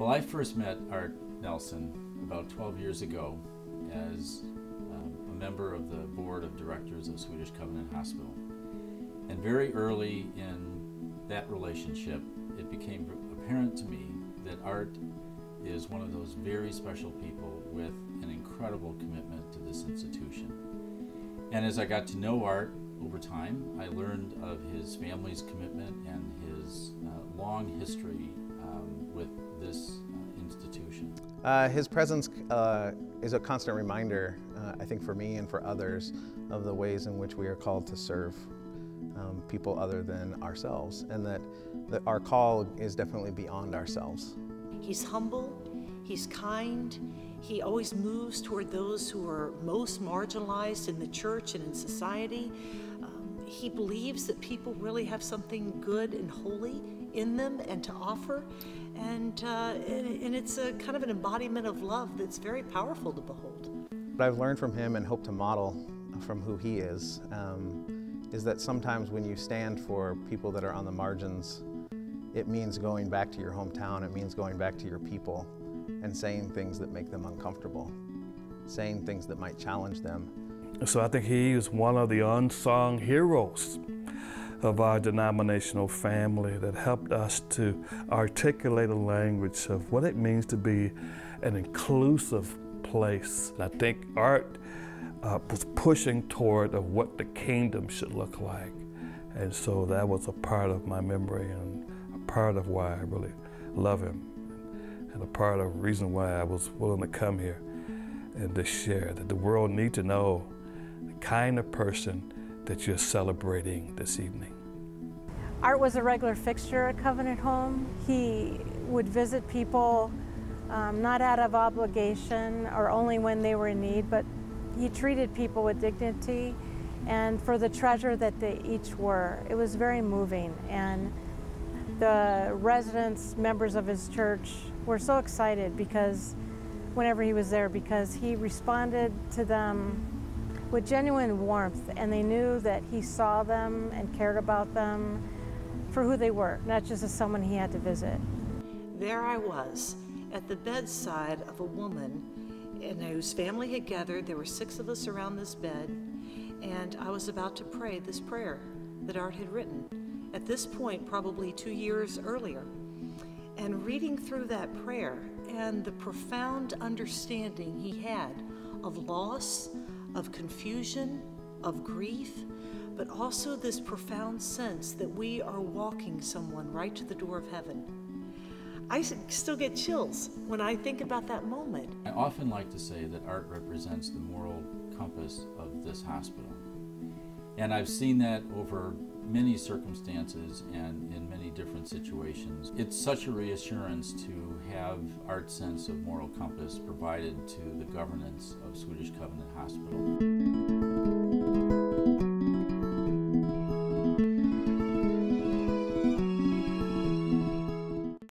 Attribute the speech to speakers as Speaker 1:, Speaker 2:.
Speaker 1: Well, I first met Art Nelson about 12 years ago as a member of the board of directors of Swedish Covenant Hospital. And very early in that relationship, it became apparent to me that Art is one of those very special people with an incredible commitment to this institution. And as I got to know Art over time, I learned of his family's commitment and his long history with this institution.
Speaker 2: His presence is a constant reminder, I think for me and for others, of the ways in which we are called to serve people other than ourselves, and that our call is definitely beyond ourselves.
Speaker 3: He's humble, he's kind, he always moves toward those who are most marginalized in the church and in society. He believes that people really have something good and holy in them and to offer, and it's a kind of an embodiment of love that's very powerful to behold.
Speaker 2: What I've learned from him and hope to model from who he is that sometimes when you stand for people that are on the margins, it means going back to your hometown, it means going back to your people and saying things that make them uncomfortable, saying things that might challenge them.
Speaker 4: So I think he is one of the unsung heroes of our denominational family that helped us to articulate a language of what it means to be an inclusive place. And I think Art was pushing toward of what the kingdom should look like. And so that was a part of my memory and a part of why I really love him, and a part of the reason why I was willing to come here and to share that the world needs to know the kind of person that you're celebrating this evening.
Speaker 5: Art was a regular fixture at Covenant Home. He would visit people not out of obligation or only when they were in need, but he treated people with dignity and for the treasure that they each were. It was very moving, and the residents, members of his church, were so excited because whenever he was there, because he responded to them with genuine warmth, and they knew that he saw them and cared about them for who they were, not just as someone he had to visit.
Speaker 3: There I was at the bedside of a woman whose family had gathered. There were 6 of us around this bed, and I was about to pray this prayer that Art had written at this point probably 2 years earlier. And reading through that prayer and the profound understanding he had of loss, of confusion, of grief, but also this profound sense that we are walking someone right to the door of heaven. I still get chills when I think about that moment.
Speaker 1: I often like to say that Art represents the moral compass of this hospital. And I've seen that over many circumstances and in many different situations. It's such a reassurance to have Art's sense of moral compass provided to the governance of Swedish Covenant Hospital.